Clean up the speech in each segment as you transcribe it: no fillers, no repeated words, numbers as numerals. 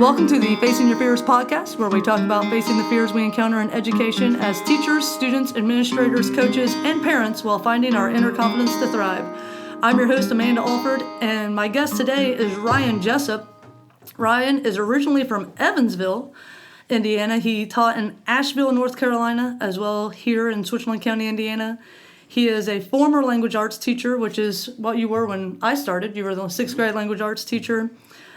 Welcome to the Facing Your Fears podcast, where we talk about facing the fears we encounter in education as teachers, students, administrators, coaches, and parents while finding our inner confidence to thrive. I'm your host, Amanda Alford, and my guest today is Ryan Jesop. Ryan is originally from Evansville, Indiana. He taught in Asheville, North Carolina, as well here in Switzerland County, Indiana. He is a former language arts teacher, which is what you were when I started. You were the sixth grade language arts teacher.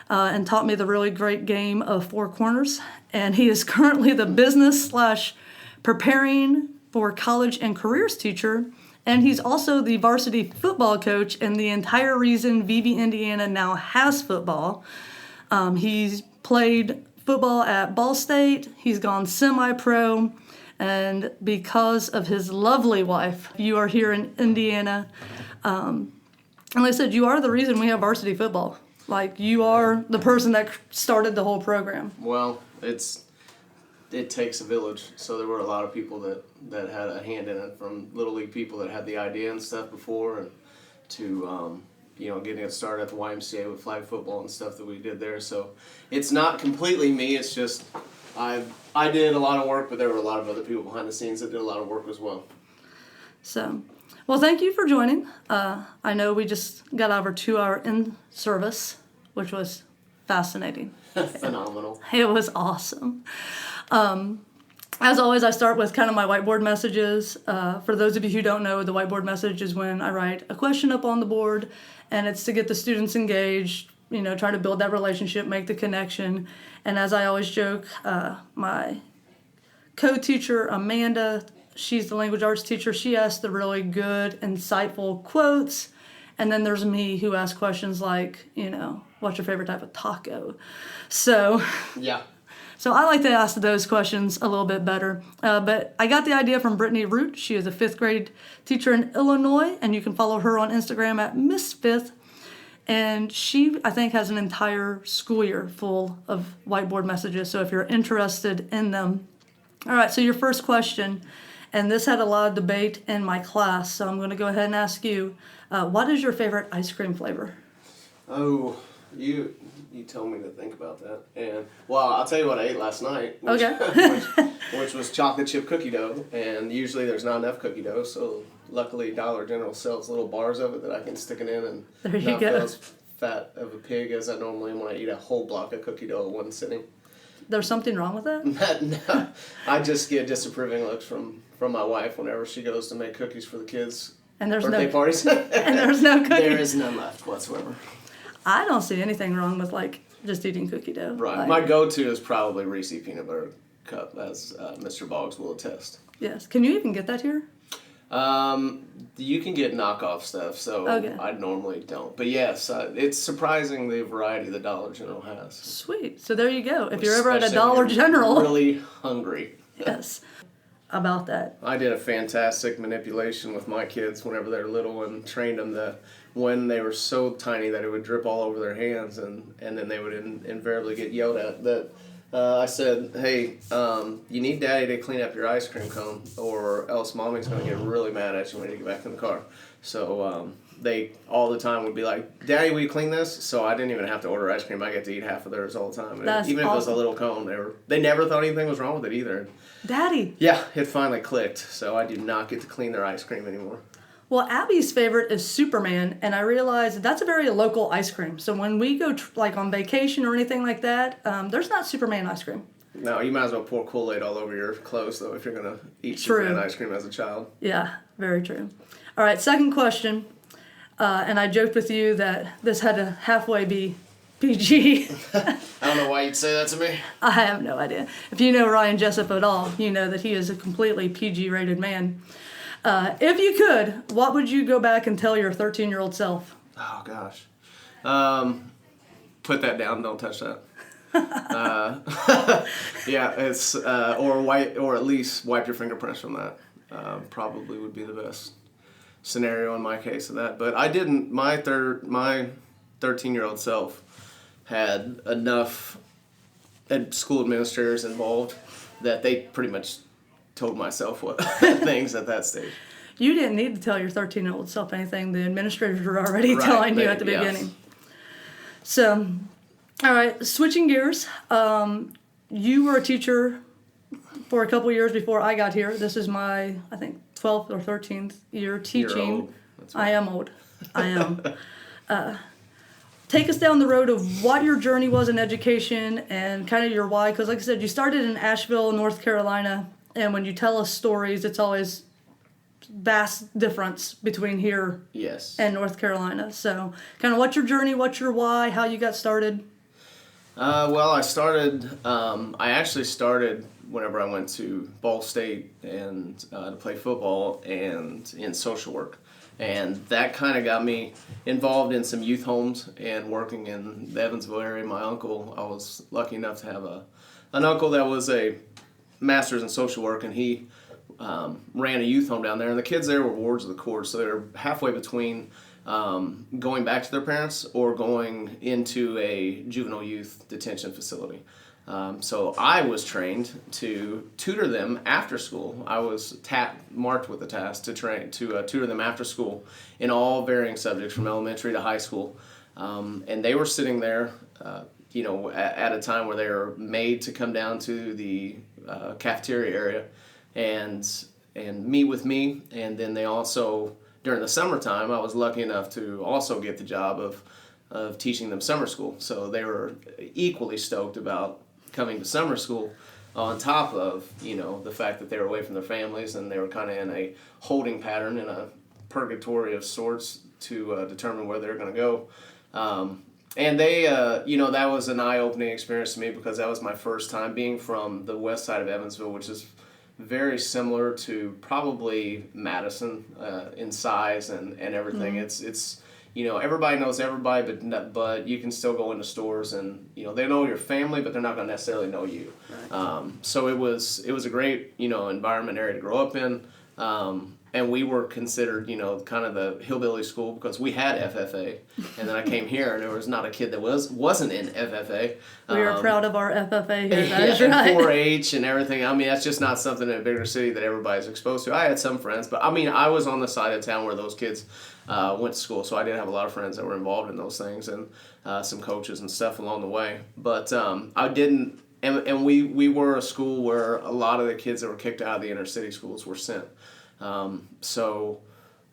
And taught me the really great game of Four Corners. And he is currently the business/preparing for college and careers teacher. And he's also the varsity football coach and the entire reason VB Indiana now has football. He's played football at Ball State. He's gone semi-pro. And because of his lovely wife, you are here in Indiana. And like I said, you are the reason we have varsity football. Like, you are the person that started the whole program. Well, it takes a village. So there were a lot of people that had a hand in it, from Little League people that had the idea and stuff before, and to, getting it started at the YMCA with flag football and stuff that we did there. So it's not completely me. It's just I did a lot of work, but there were a lot of other people behind the scenes that did a lot of work as well. So, well, thank you for joining. I know we just got our 2-hour in-service, which was fascinating. Phenomenal. It was awesome. As always, I start with kind of my whiteboard messages. For those of you who don't know, the whiteboard message is when I write a question up on the board, and it's to get the students engaged, try to build that relationship, make the connection. And as I always joke, my co-teacher, Amanda, she's the language arts teacher. She asks the really good, insightful quotes. And then there's me, who asks questions like, what's your favorite type of taco? So I like to ask those questions a little bit better. But I got the idea from Brittany Root. She is a 5th grade teacher in Illinois, and you can follow her on Instagram at Miss Fifth. And she, I think, has an entire school year full of whiteboard messages. So if you're interested in them. All right, so your first question. And this had a lot of debate in my class, so I'm going to go ahead and ask you, what is your favorite ice cream flavor? Oh, you told me to think about that. And, well, I'll tell you what I ate last night, which was chocolate chip cookie dough. And usually there's not enough cookie dough, so luckily Dollar General sells little bars of it that I can stick it in and not feel as fat of a pig as I normally am when I eat a whole block of cookie dough at one sitting. There's something wrong with that? No, I just get disapproving looks from my wife whenever she goes to make cookies for the kids' birthday parties. And there's no cookies? There is none left whatsoever. I don't see anything wrong with, just eating cookie dough. Right. My go-to is probably Reese Peanut Butter Cup, as Mr. Boggs will attest. Yes. Can you even get that here? You can get knockoff stuff, so okay. I normally don't. But yes, it's surprising the variety the Dollar General has. Sweet. So there you go. If you're ever at a Dollar General. Really hungry. Yes. About that. I did a fantastic manipulation with my kids whenever they were little and trained them that when they were so tiny that it would drip all over their hands, and then they would invariably get yelled at. That I said, hey, you need Daddy to clean up your ice cream cone, or else Mommy's going to get really mad at you when you get back in the car. So they all the time would be like, Daddy, will you clean this? So I didn't even have to order ice cream. I get to eat half of theirs all the time. Even awesome. If it was a little cone, they never thought anything was wrong with it either. Daddy. Yeah, it finally clicked. So I do not get to clean their ice cream anymore. Well, Abby's favorite is Superman, and I realized that's a very local ice cream. So when we go on vacation or anything like that, there's not Superman ice cream. No, you might as well pour Kool-Aid all over your clothes, though, if you're going to eat Superman ice cream as a child. Yeah, very true. All right, second question. And I joked with you that this had to halfway be PG. I don't know why you'd say that to me. I have no idea. If you know Ryan Jesop at all, you know that he is a completely PG-rated man. If you could, what would you go back and tell your 13-year-old self? Oh, gosh. Put that down. Don't touch that. Yeah, it's or at least wipe your fingerprints from that. Probably would be the best scenario in my case of that. But I didn't. My 13-year-old self had enough school administrators involved that they pretty much told myself what things at that stage. You didn't need to tell your 13-year-old self anything. The administrators were already telling you at the beginning. Yes. So All right, switching gears. You were a teacher for a couple years before I got here. This is my, I think, 12th or 13th year teaching. You're old. That's right. I am old. I am. Take us down the road of what your journey was in education and kind of your why. Because like I said, you started in Asheville, North Carolina. And when you tell us stories, it's always vast difference between here Yes. and North Carolina. So kind of what's your journey, what's your why, how you got started? Well, I actually started whenever I went to Ball State and to play football and in social work. And that kind of got me involved in some youth homes and working in the Evansville area. My uncle, I was lucky enough to have an uncle that was a master's in social work, and he ran a youth home down there. And the kids there were wards of the court, so they were halfway between going back to their parents or going into a juvenile youth detention facility. So I was trained to tutor them after school. I was marked with a task to tutor them after school in all varying subjects from elementary to high school. And they were sitting there, at a time where they were made to come down to the cafeteria area and meet with me. And then they also, during the summertime, I was lucky enough to also get the job of teaching them summer school. So they were equally stoked about coming to summer school, on top of the fact that they were away from their families and they were kind of in a holding pattern, in a purgatory of sorts, to determine where they're going to go. And they, that was an eye-opening experience to me, because that was my first time being from the west side of Evansville, which is very similar to probably Madison in size and everything. Mm-hmm. It's everybody knows everybody, but you can still go into stores and they know your family, but they're not going to necessarily know you. Right. So it was a great environment area to grow up in, and we were considered kind of the hillbilly school, because we had FFA, and then I came here and there was not a kid that wasn't in FFA. We are proud of our FFA here. That is right. And 4-H and everything. I mean, that's just not something in a bigger city that everybody's exposed to. I had some friends, but I mean, I was on the side of town where those kids went to school, so I did have a lot of friends that were involved in those things, and some coaches and stuff along the way. But I didn't, and we were a school where a lot of the kids that were kicked out of the inner city schools were sent. So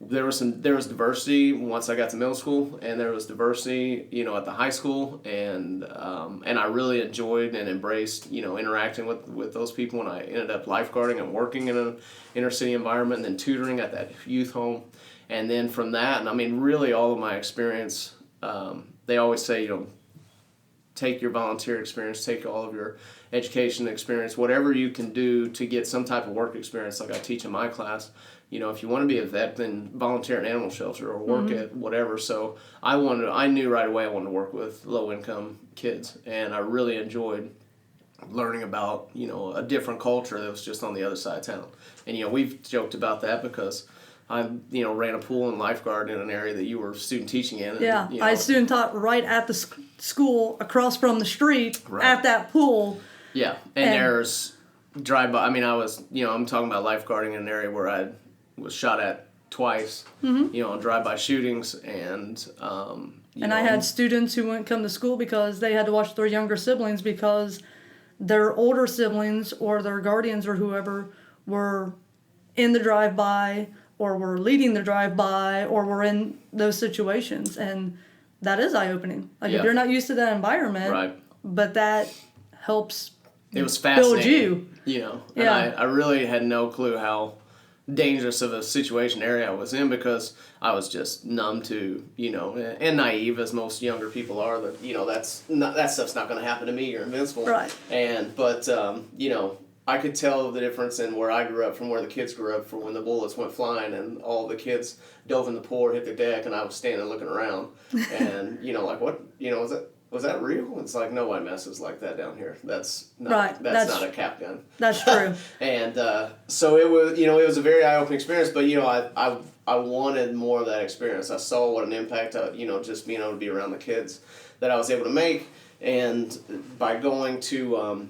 there was diversity once I got to middle school, and there was diversity, at the high school, and I really enjoyed and embraced, interacting with those people, and I ended up lifeguarding and working in an inner city environment, and then tutoring at that youth home. And then from that, and I mean, really all of my experience, they always say, take your volunteer experience, take all of your education experience, whatever you can do to get some type of work experience, like I teach in my class. If you want to be a vet, then volunteer at an animal shelter or work mm-hmm. at whatever. So I knew right away I wanted to work with low-income kids, and I really enjoyed learning about, a different culture that was just on the other side of town. And, we've joked about that because I, ran a pool and lifeguard in an area that you were student teaching in. And, yeah, I student taught right at the school across from the street right. at that pool. Yeah, and there's drive-by. I mean, I was, I'm talking about lifeguarding in an area where I was shot at twice, mm-hmm. On drive-by shootings, and I had students who wouldn't come to school because they had to watch their younger siblings because their older siblings or their guardians or whoever were in the drive-by, or were leading the drive-by, or were in those situations. And that is eye-opening. Like, if you're not used to that environment, right. but that helps it was fascinating, build you. And I really had no clue how dangerous of a situation area I was in, because I was just numb to, and naive, as most younger people are, that, that stuff's not going to happen to me. You're invincible. Right. But I could tell the difference in where I grew up from where the kids grew up, from when the bullets went flying and all the kids dove in the pool or hit the deck, and I was standing looking around, and like, what, was that real? It's like, nobody messes like that down here. That's not not a cap gun. That's true. And so it was, it was a very eye-opening experience, but I wanted more of that experience. I saw what an impact, just being able to be around the kids that I was able to make, and by going to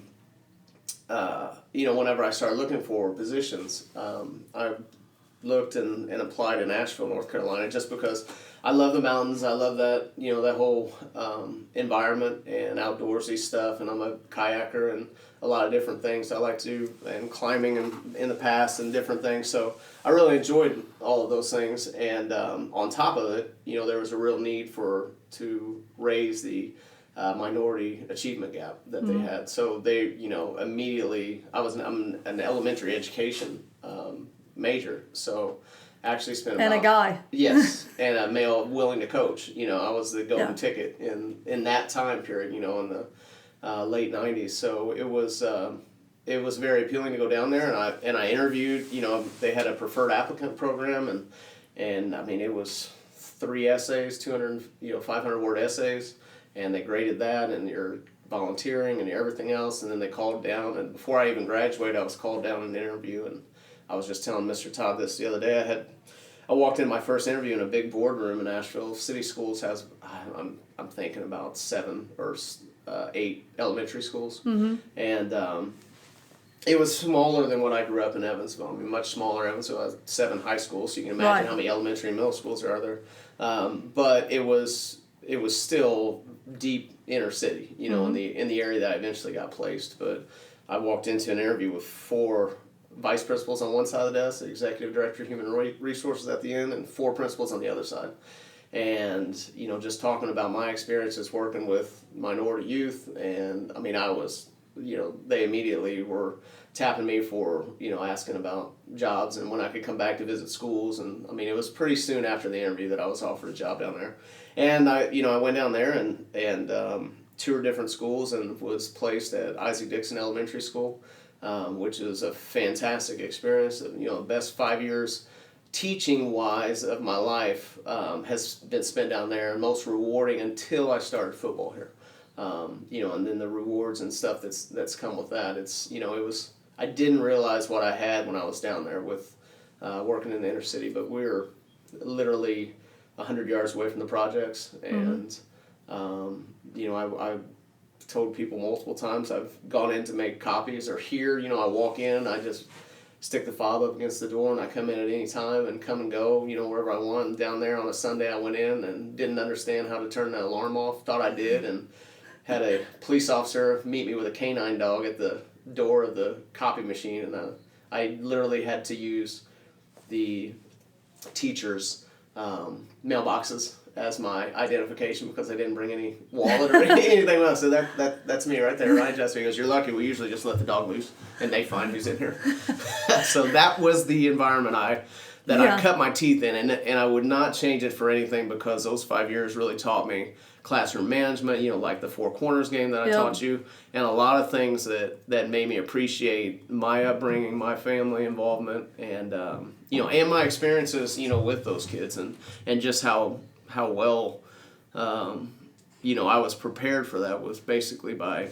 whenever I started looking for positions, I looked and applied in Asheville, North Carolina, just because I love the mountains. I love that, that whole environment and outdoorsy stuff. And I'm a kayaker and a lot of different things I like to do, and climbing in the past and different things. So I really enjoyed all of those things. And on top of it, there was a real need to raise the minority achievement gap that they had. So they, immediately, I'm an elementary education major. So actually spent about, and a guy. Yes, and a male willing to coach. I was the golden ticket in that time period, in the late 90s. So it was very appealing to go down there, and I interviewed. They had a preferred applicant program, and I mean, it was 3 essays, 200, 500 word essays, and they graded that, and you're volunteering and everything else, and then they called down, and before I even graduated, I was called down in an interview, and I was just telling Mr. Todd this the other day. I walked in my first interview in a big boardroom in Asheville. City Schools has, I'm thinking about 7 or 8 elementary schools, and it was smaller than what I grew up in Evansville. I mean, much smaller. Evansville has 7 high schools, so you can imagine how many elementary and middle schools there are there. But it was still deep inner city, in the area that I eventually got placed. But I walked into an interview with 4 vice principals on one side of the desk, the executive director of human resources at the end, and 4 principals on the other side. And, just talking about my experiences working with minority youth, and I mean, I was, they immediately were tapping me for, asking about jobs and when I could come back to visit schools. And I mean, it was pretty soon after the interview that I was offered a job down there. And I went down there and toured different schools and was placed at Isaac Dixon Elementary School, which is a fantastic experience. The best 5 years teaching-wise of my life has been spent down there, and most rewarding until I started football here. And then the rewards and stuff that's come with that. I didn't realize what I had when I was down there with working in the inner city, but we were literally 100 yards away from the projects, and I told people multiple times I've gone in to make copies, or here, I walk in, I just stick the fob up against the door, and I come in at any time and come and go, wherever I want. And down there on a Sunday, I went in and didn't understand how to turn the alarm off, thought I did, and had a police officer meet me with a canine dog at the door of the copy machine, and I literally had to use the teachers' mailboxes as my identification because they didn't bring any wallet or anything else. So that's me right there. Ryan Jesop goes, "You're lucky. We usually just let the dog loose and they find who's in here." So that was the environment I cut my teeth in, and I would not change it for anything because those 5 years really taught me classroom management, like the 4 corners game that I taught you, and a lot of things that made me appreciate my upbringing, my family involvement, and and my experiences, with those kids, and just how well I was prepared for that was basically by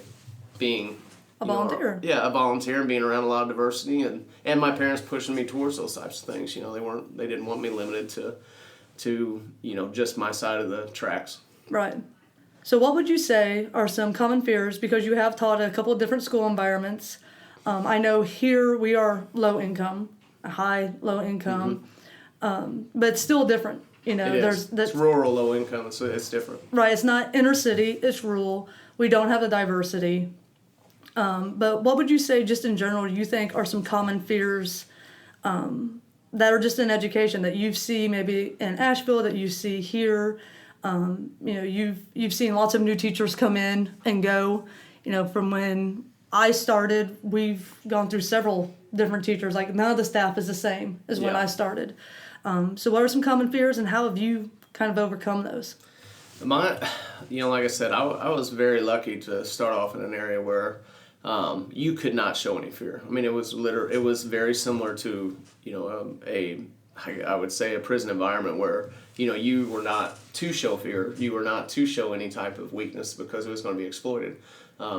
being a volunteer. A volunteer, and being around a lot of diversity, and my parents pushing me towards those types of things. They didn't want me limited to just my side of the tracks. Right. So what would you say are some common fears, because you have taught a couple of different school environments? I know here we are low income, low income, but still different. It's rural, low income, so it's different. Right. It's not inner city, it's rural. We don't have the diversity. But what would you say, just in general, you think are some common fears that are just in education that you see maybe in Asheville, that you see here? You've seen lots of new teachers come in and go. From when I started, we've gone through several different teachers. Like, none of the staff is the same as when I started. So what are some common fears, and how have you kind of overcome those? Like I said, I was very lucky to start off in an area where you could not show any fear. I mean, it was very similar to, I would say a prison environment where, you were not to show fear. You were not to show any type of weakness because it was going to be exploited,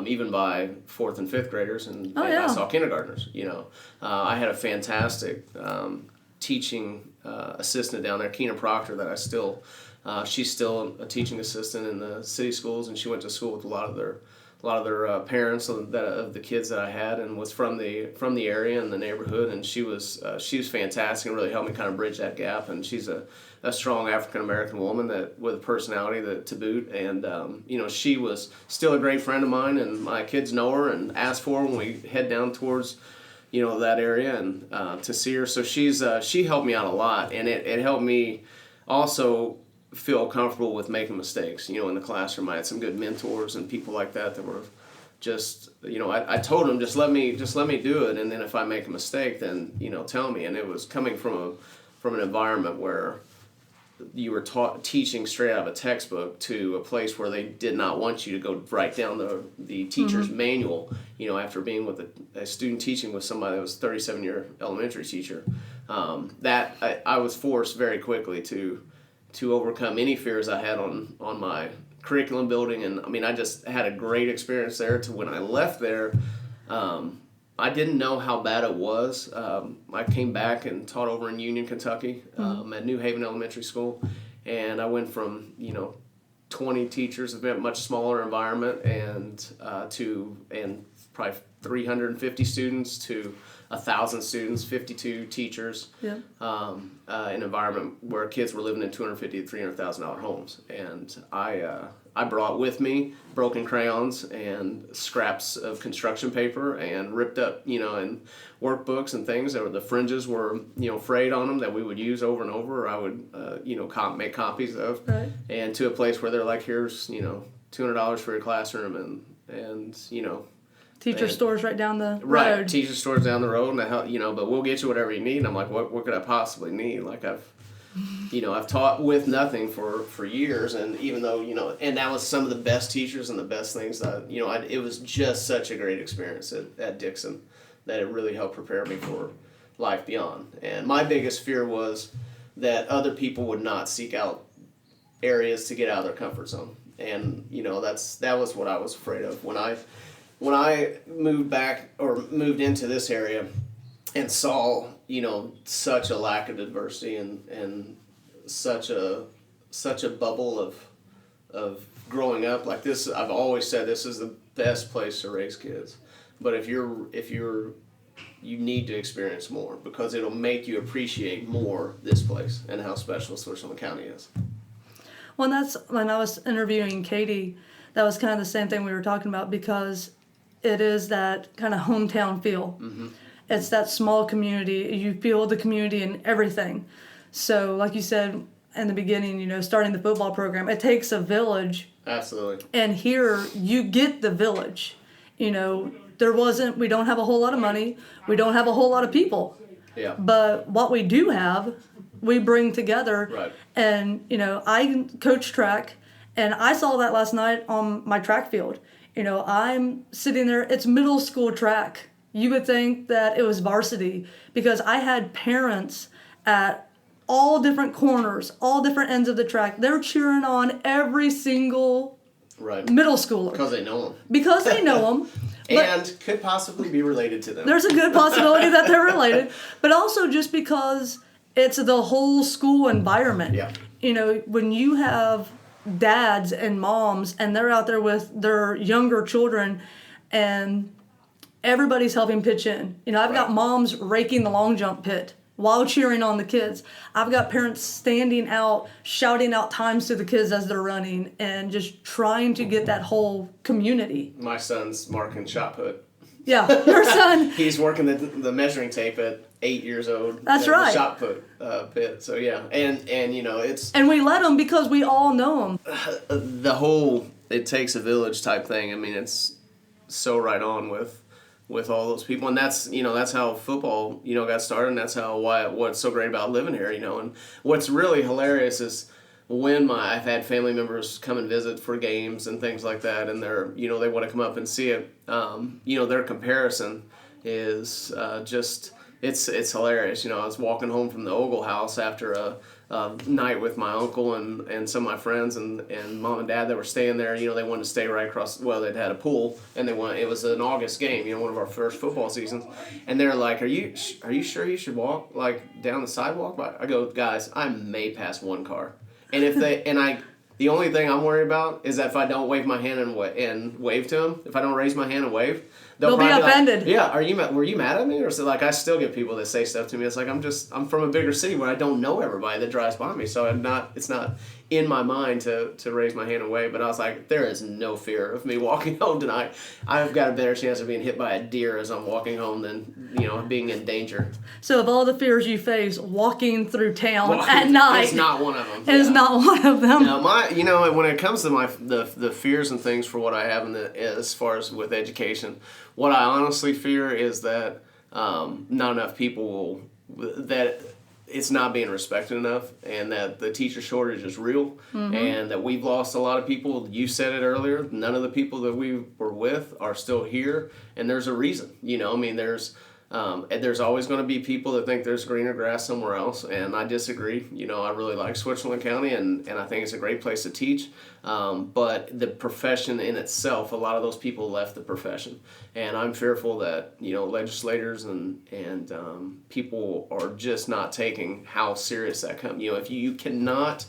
even by 4th and 5th graders. And I saw kindergartners, I had a fantastic teaching assistant down there, Keena Proctor, that she's still a teaching assistant in the city schools, and she went to school with a lot of lot of their parents of the kids that I had, and was from the area and the neighborhood. And she was fantastic and really helped me kind of bridge that gap. And she's a strong African American woman that with a personality to boot. And she was still a great friend of mine, and my kids know her and ask for her when we head down towards that area and to see her. So she helped me out a lot, and it helped me also feel comfortable with making mistakes. In the classroom, I had some good mentors and people like that were just, I told them, just let me do it, and then if I make a mistake, then tell me. And it was coming from an environment where you were teaching straight out of a textbook to a place where they did not want you to go write down the teacher's manual. After being with a student teaching with somebody that was a 37-year elementary teacher, that I was forced very quickly to overcome any fears I had on my curriculum building. And I just had a great experience there. To when I left there, I didn't know how bad it was. I came back and taught over in Union, Kentucky, at New Haven Elementary School, and I went from 20 teachers, a much smaller environment, and probably 350 students to 1,000 students, 52 teachers, an environment where kids were living in $250,000 to $300,000 homes. And I brought with me broken crayons and scraps of construction paper and ripped up, and workbooks and things that the fringes were, frayed on them that we would use over and over. Or I would, make copies of, right. And to a place where they're like, here's, $200 for your classroom, and Teacher stores right down the road. Right, teacher stores down the road, and but we'll get you whatever you need. And I'm like, what could I possibly need? Like I've taught with nothing for years, and even though and that was some of the best teachers and the best things that it was just such a great experience at Dixon that it really helped prepare me for life beyond. And my biggest fear was that other people would not seek out areas to get out of their comfort zone, and that was what I was afraid of when I moved into this area and saw, such a lack of diversity and such a bubble of growing up like this. I've always said this is the best place to raise kids. But if you need to experience more, because it'll make you appreciate more this place and how special Switzerland County is. Well, that's when I was interviewing Katie, that was kind of the same thing we were talking about, because it is that kind of hometown feel. Mm-hmm. It's that small community. You feel the community in everything. So like you said in the beginning, starting the football program, it takes a village. Absolutely. And here you get the village. We don't have a whole lot of money. We don't have a whole lot of people. Yeah. But what we do have, we bring together. Right. And, I coach track, and I saw that last night on my track field. I'm sitting there, it's middle school track. You would think that it was varsity, because I had parents at all different corners, all different ends of the track. They're cheering on every single middle schooler. Because they know them. Because they know them. And could possibly be related to them. There's a good possibility that they're related. But also just because it's the whole school environment. Yeah. When you have dads and moms and they're out there with their younger children and everybody's helping pitch in. I've got moms raking the long jump pit while cheering on the kids. I've got parents standing out, shouting out times to the kids as they're running, and just trying to get that whole community. My son's marking shot put. Yeah, your son. He's working the measuring tape at 8 years old. That's right. The shot put pit. So yeah, and it's. And we let them because we all know them. The whole it takes a village type thing. It's so right on with all those people, and that's how football got started, and that's what's so great about living here. And what's really hilarious is when I've had family members come and visit for games and things like that, and they're they want to come up and see it. Their comparison is just it's hilarious. I was walking home from the Ogle house after a night with my uncle and some of my friends and mom and dad that were staying there. They wanted to stay right across. Well, they'd had a pool, and it was an August game. One of our first football seasons, and they're like, "Are you sure you should walk like down the sidewalk?" I go, "Guys, I may pass one car." And if they The only thing I'm worried about is that if I don't wave my hand and wave to them, if I don't raise my hand and wave, they'll be offended. Like, yeah, were you mad at me? Or is it like I still get people that say stuff to me? It's like I'm from a bigger city where I don't know everybody that drives by me, so it's not in my mind to raise my hand and wave. But I was like, there is no fear of me walking home tonight. I've got a better chance of being hit by a deer as I'm walking home than being in danger. So of all the fears you face, walking through town at night is not one of them. Is not one of them. Now, when it comes to the fears and things for what I have as far as with education, what I honestly fear is that not enough people that it's not being respected enough, and that the teacher shortage is real, and that we've lost a lot of people. You said it earlier. None of the people that we were with are still here, and there's a reason. There's always going to be people that think there's greener grass somewhere else, and I disagree. I really like Switzerland County, and I think it's a great place to teach. But the profession in itself, a lot of those people left the profession, and I'm fearful that legislators and people are just not taking how serious that comes. If you cannot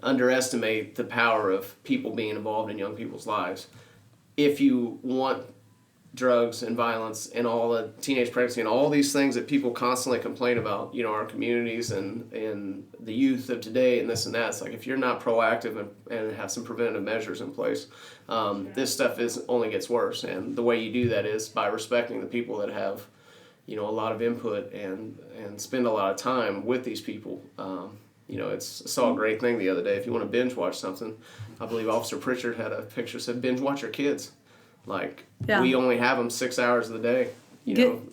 underestimate the power of people being involved in young people's lives, if you want drugs and violence and all the teenage pregnancy and all these things that people constantly complain about, our communities and the youth of today and this and that. It's like, if you're not proactive and have some preventative measures in place, this stuff only gets worse. And the way you do that is by respecting the people that have, a lot of input and spend a lot of time with these people. I saw a great thing the other day. If you want to binge watch something, I believe Officer Pritchard had a picture that said, binge watch your kids. We only have them 6 hours of the day.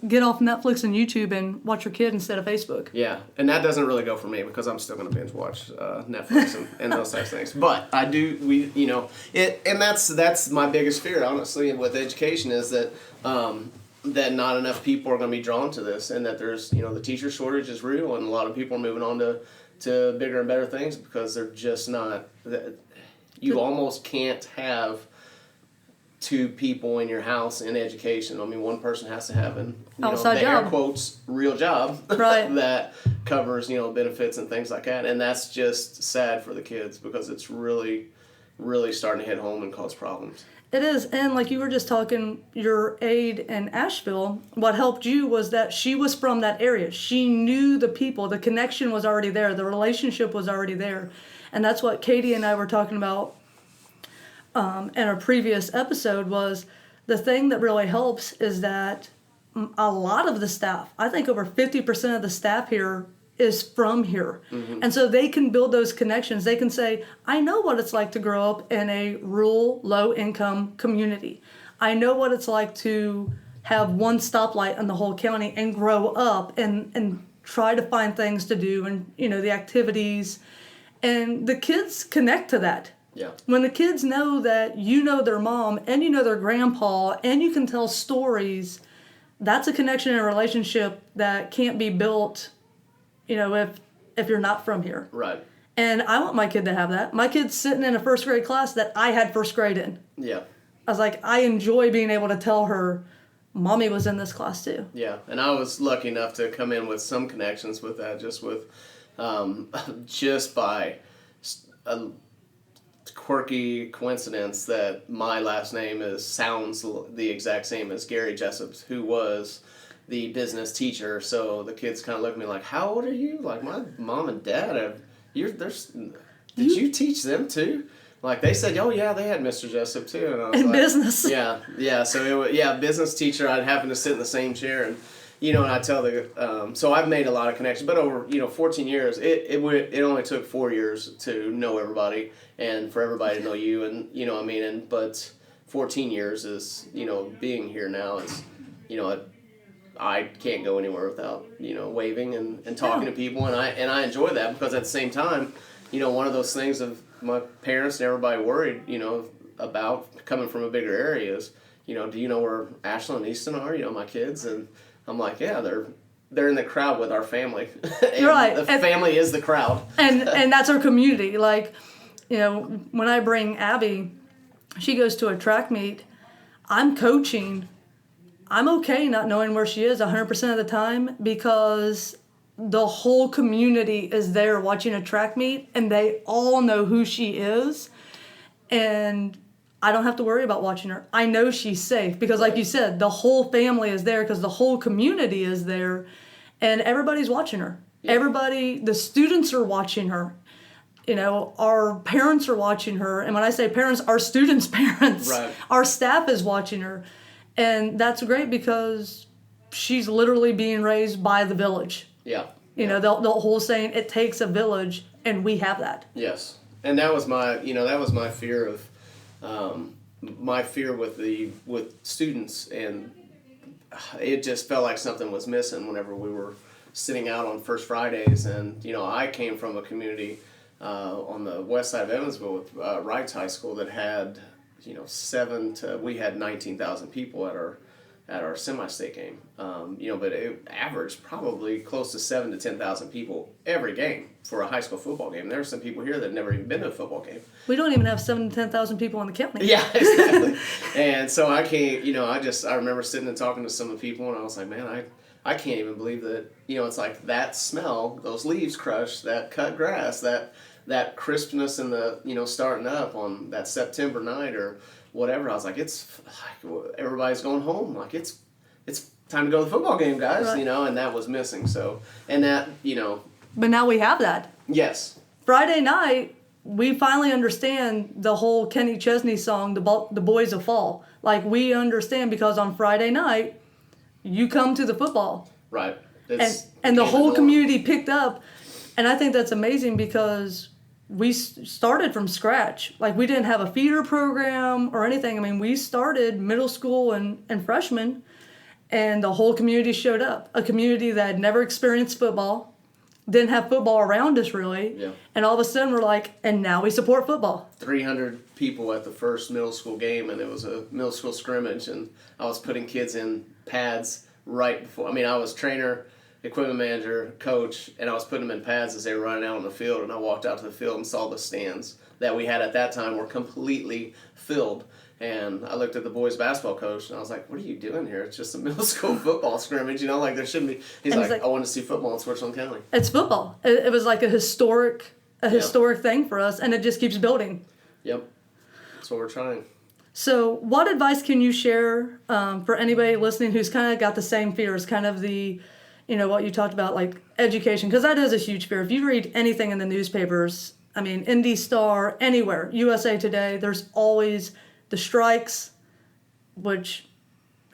Get off Netflix and YouTube and watch your kid instead of Facebook. Yeah, and that doesn't really go for me because I'm still going to binge watch Netflix and those types of things. But I do, and that's my biggest fear, honestly, with education is that that not enough people are going to be drawn to this, and that there's the teacher shortage is real, and a lot of people are moving on to bigger and better things because they're just not. You almost can't have two people in your house in education. I mean, one person has to have the air quotes real job, right? that covers benefits and things like that, and that's just sad for the kids because it's really, really starting to hit home and cause problems. It is, and like you were just talking, your aide in Asheville, what helped you was that she was from that area. She knew the people, the connection was already there, the relationship was already there, and that's what Katie and I were talking about in our previous episode. Was the thing that really helps is that a lot of the staff, I think over 50% of the staff here is from here. Mm-hmm. And so they can build those connections. They can say, I know what it's like to grow up in a rural, low-income community. I know what it's like to have one stoplight in the whole county and grow up and try to find things to do and, the activities. And the kids connect to that. Yeah. When the kids know that you know their mom and you know their grandpa and you can tell stories, that's a connection and a relationship that can't be built, if you're not from here. Right. And I want my kid to have that. My kid's sitting in a first grade class that I had first grade in. Yeah. I was like, I enjoy being able to tell her, Mommy was in this class too. Yeah, and I was lucky enough to come in with some connections with that, just by a quirky coincidence that my last name sounds the exact same as Gary Jesop's, who was the business teacher. So the kids kind of look at me like, how old are you? Like, my mom and dad did you teach them too? Like, they said, oh yeah, they had Mr. Jesop too. And I was like, business. Yeah. So business teacher. I'd happen to sit in the same chair, and and I tell so I've made a lot of connections. But over 14 years, it only took 4 years to know everybody and for everybody to know you, and but 14 years is being here now is I can't go anywhere without waving and talking to people, and I enjoy that because at the same time, one of those things of my parents and everybody worried about coming from a bigger area is do you know where Ashland and Easton are? My kids, and I'm like, yeah, they're in the crowd with our family. And right. The family is the crowd. and that's our community. Like, when I bring Abby, she goes to a track meet, I'm coaching. I'm okay not knowing where she is 100% of the time because the whole community is there watching a track meet, and they all know who she is. And I don't have to worry about watching her. I know she's safe because, like you said, the whole family is there because the whole community is there, and everybody's watching her. Yeah. Everybody, the students are watching her. You know, our parents are watching her. And when I say parents, our students' parents. Right. Our staff is watching her. And that's great because she's literally being raised by the village. Yeah. You know, the whole saying, it takes a village, and we have that. Yes. And that was my fear of, with students, and it just felt like something was missing whenever we were sitting out on First Fridays. And, you know, I came from a community on the west side of Evansville with Wrights High School that had, you know, we had 19,000 people at our semi-state game. You know, but it averaged probably close to 7,000 to 10,000 people every game for a high school football game. There are some people here that have never even been to a football game. We don't even have 7,000 to 10,000 people in the county. Yeah, exactly. And so I can't, you know, I remember sitting and talking to some of the people, and I was like, man, I can't even believe that, you know, it's like that smell, those leaves crushed, that cut grass, that crispness in the, you know, starting up on that September night or whatever. I was like, it's like everybody's going home. Like it's time to go to the football game, guys. Right. You know, and that was missing. So, and that, you know. But now we have that. Yes. Friday night, we finally understand the whole Kenny Chesney song, the Boys of Fall. Like, we understand because on Friday night, you come to the football. Right. And the whole community picked up. And I think that's amazing because we started from scratch. Like, we didn't have a feeder program or anything. I mean, we started middle school and freshmen, and the whole community showed up. A community that had never experienced football, didn't have football around us really. Yeah. And all of a sudden we're like, and now we support football. 300 people at the first middle school game, and it was a middle school scrimmage, and I was putting kids in pads right before. I mean, I was trainer, equipment manager, coach, and I was putting them in pads as they were running out on the field, and I walked out to the field and saw the stands that we had at that time were completely filled. And I looked at the boys basketball coach, and I was like, what are you doing here? It's just a middle school football scrimmage, you know, like there shouldn't be. He's like, I want to see football in Switzerland County. It's football. It was like a historic thing for us, and it just keeps building. Yep. That's what we're trying. So what advice can you share for anybody listening who's kind of got the same fears, kind of the, you know, what you talked about, like education, because that is a huge fear. If you read anything in the newspapers, I mean, Indy Star, anywhere, USA Today, there's always the strikes, which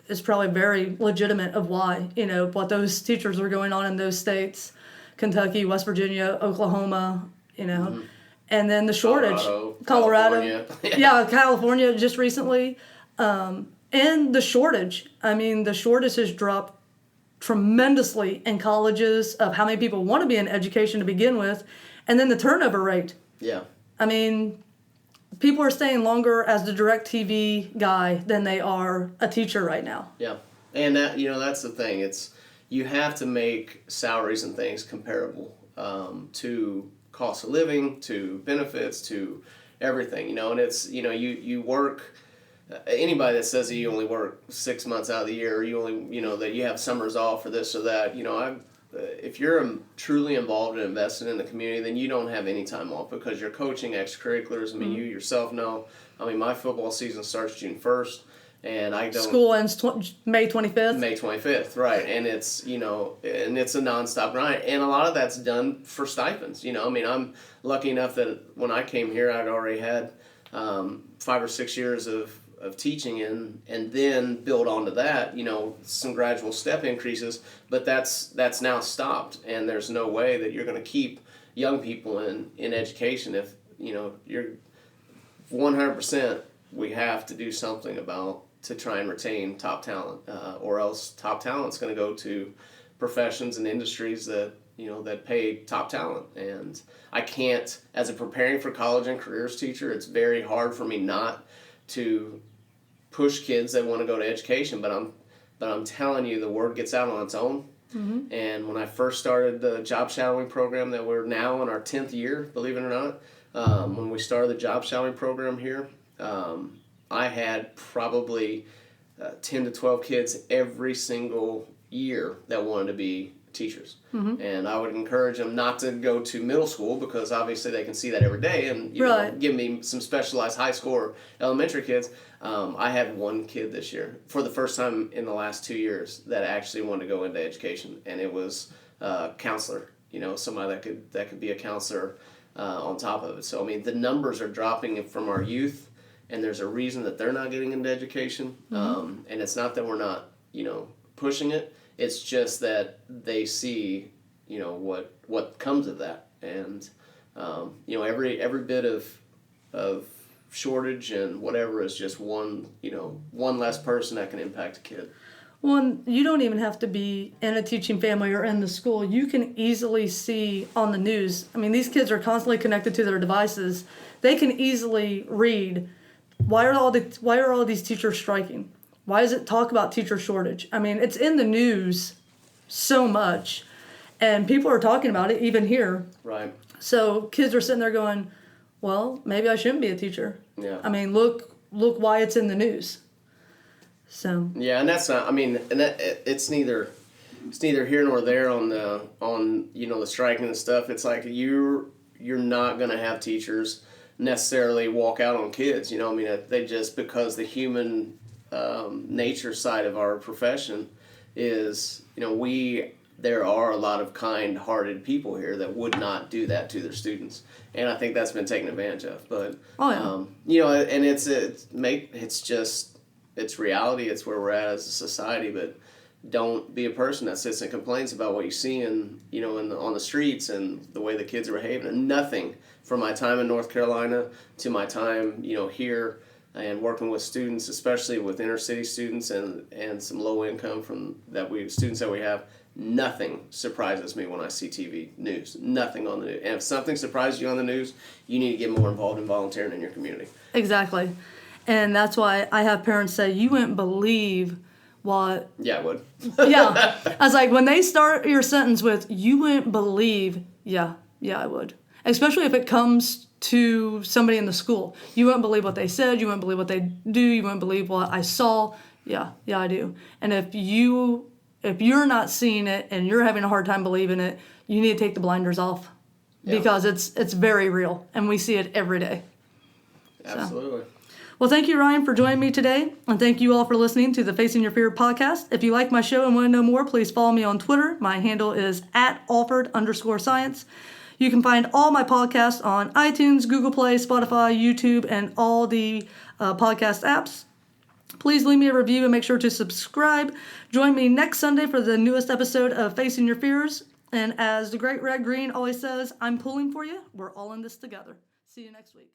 is probably very legitimate of why, you know, what those teachers are going on in those states, Kentucky, West Virginia, Oklahoma, you know, mm-hmm. And then the shortage, Colorado, California just recently, and the shortage. I mean, the shortage has dropped tremendously in colleges of how many people want to be in education to begin with, and then the turnover rate. Yeah. I mean, people are staying longer as the DirecTV guy than they are a teacher right now. Yeah, and that, you know, that's the thing. It's, you have to make salaries and things comparable to cost of living, to benefits, to everything, you know. And it's, you know, you work, anybody that says that you only work 6 months out of the year, or you only, you know, that you have summers off or this or that, you know, if you're truly involved and invested in the community, then you don't have any time off because you're coaching extracurriculars. I mean, you yourself know, I mean, my football season starts June 1st, and I don't... School ends May 25th? May 25th, right. And it's, you know, and it's a nonstop grind. And a lot of that's done for stipends, you know. I mean, I'm lucky enough that when I came here, I'd already had 5 or 6 years of teaching and then build onto that, you know, some gradual step increases, but that's now stopped, and there's no way that you're going to keep young people in education if, you know, you're 100%. We have to do something to try and retain top talent, or else top talent's going to go to professions and industries that, you know, that pay top talent. And I can't, as a preparing for college and careers teacher, it's very hard for me not to push kids that want to go to education, but I'm telling you, the word gets out on its own. Mm-hmm. And when I first started the job shadowing program that we're now in our 10th year, believe it or not, when we started the job shadowing program here, I had probably 10 to 12 kids every single year that wanted to be teachers. And I would encourage them not to go to middle school because obviously they can see that every day and give me some specialized high school or elementary kids. I had one kid this year for the first time in the last 2 years that actually wanted to go into education, and it was a counselor, somebody that could be a counselor on top of it. So I mean the numbers are dropping from our youth, and there's a reason that they're not getting into education. And it's not that we're not pushing it. It's just that they see, what comes of that, and every bit of shortage and whatever is just one less person that can impact a kid. Well, and you don't even have to be in a teaching family or in the school. You can easily see on the news. I mean, these kids are constantly connected to their devices. They can easily read, why are all these teachers striking? Why does it talk about teacher shortage? I mean, it's in the news so much, and people are talking about it even here. Right. So kids are sitting there going, well, maybe I shouldn't be a teacher. Yeah. I mean, look why it's in the news. So. Yeah, and that's not. I mean, and that it's neither here nor there on the striking and stuff. It's like you're not gonna have teachers necessarily walk out on kids. I mean, they just because the human nature side of our profession is, there are a lot of kind-hearted people here that would not do that to their students, and I think that's been taken advantage of. But and it's reality. It's where we're at as a society. But don't be a person that sits and complains about what you see on the streets and the way the kids are behaving. And nothing from my time in North Carolina to my time here. And working with students, especially with inner city students and some low income students that we have, nothing surprises me when I see TV news. Nothing on the news. And if something surprises you on the news, you need to get more involved in volunteering in your community. Exactly. And that's why I have parents say, you wouldn't believe what... Yeah, I would. Yeah. I was like, when they start your sentence with, you wouldn't believe, yeah, I would. Especially if it comes to somebody in the school. You wouldn't believe what they said. You wouldn't believe what they do. You wouldn't believe what I saw. Yeah, I do. And if you're not seeing it and you're having a hard time believing it, you need to take the blinders off because it's very real and we see it every day. Absolutely. So. Well, thank you, Ryan, for joining me today. And thank you all for listening to the Facing Your Fear podcast. If you like my show and want to know more, please follow me on Twitter. My handle is @Alford_science. You can find all my podcasts on iTunes, Google Play, Spotify, YouTube, and all the podcast apps. Please leave me a review and make sure to subscribe. Join me next Sunday for the newest episode of Facing Your Fears. And as the great Red Green always says, I'm pulling for you. We're all in this together. See you next week.